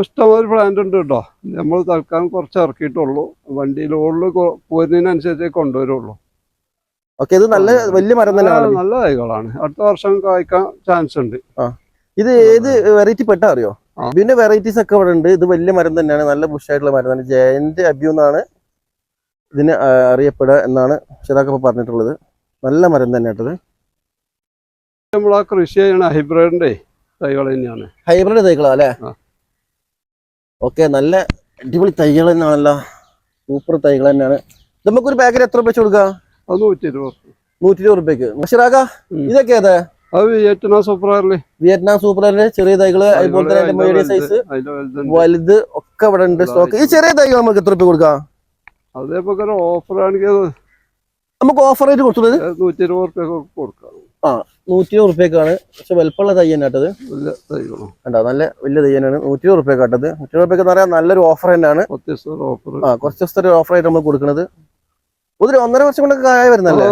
ഇഷ്ടംമാതിരി plant ഉണ്ട് കേട്ടോ. നമ്മൾ തൽക്കാലം കുറച്ച് ഇറക്കിയിട്ടുള്ളൂ. വണ്ടി ലോഡിൽ പോരുന്നതിനനുസരിച്ചേ കൊണ്ടുവരുള്ളൂ. ഓക്കെ, ഇത് നല്ല വലിയ മരം തന്നെയാണ്. നല്ല തൈകളാണ്. അടുത്ത വർഷം കായ്ക്കാൻ ചാൻസ് ഉണ്ട്. ഇത് ഏത് വെറൈറ്റി പെട്ടാ അറിയോ? പിന്നെ വെറൈറ്റീസ് ഒക്കെ ഇവിടെ ഉണ്ട്. ഇത് വലിയ മരം തന്നെയാണ്, നല്ല ബുഷായിട്ടുള്ള മരം തന്നെ. ജയന്റ് അബ്യൂ എന്നാണ് ഇതിന് അറിയപ്പെടുക എന്നാണ് ഷിറാഖ് പറഞ്ഞിട്ടുള്ളത്. നല്ല മരം തന്നെ കേട്ടത്. നമ്മൾ ആ കൃഷി ചെയ്യണ ഹൈബ്രിഡിന്റെ തൈകൾ തന്നെയാണ്. ഹൈബ്രിഡ് തൈകളാ അല്ലേ? ഓക്കെ, നല്ല അടിപൊളി തൈകൾ തന്നെയാണല്ലോ. സൂപ്പർ തൈകൾ തന്നെയാണ്. നമുക്കൊരു പാക്കറ്റ് എത്ര രൂപ വെച്ച് കൊടുക്കാം? 120 രൂപയ്ക്ക്. ഷിറാഖ, ഇതൊക്കെ ഏതാ? അത് വിയറ്റ്നാം സൂപ്പറിലെ ചെറിയ തൈകള്, അതുപോലെ തന്നെ മീഡിയം സൈസ്, വലുത് ഒക്കെ ഇവിടെ ഉണ്ട് സ്റ്റോക്ക്. ഈ ചെറിയ തൈകൾ നമുക്ക് എത്ര രൂപ കൊടുക്കാം? അതേപോലെ ഓഫർ ആണെങ്കിൽ നമുക്ക് ഓഫർ ആയിട്ട് കൊടുത്തത് 120 കൊടുക്കാം. 120 രൂപയ്ക്കാണ്. പക്ഷെ വലുപ്പമുള്ള തൈ തന്നെ കേട്ടത്. കണ്ടോ, നല്ല വലിയ തൈ തന്നെയാണ്. 120 രൂപ കേട്ടത്. 120 രൂപയ്ക്ക് എന്ന് പറയാൻ നല്ലൊരു ഓഫർ തന്നെയാണ്. കുറച്ച് ദിവസത്തെ ഒരു ഓഫർ ആയിട്ട് നമ്മൾ കൊടുക്കുന്നത്. ഒരു 1.5 വർഷം കൊണ്ടൊക്കെ കായ വരുന്നല്ലേ?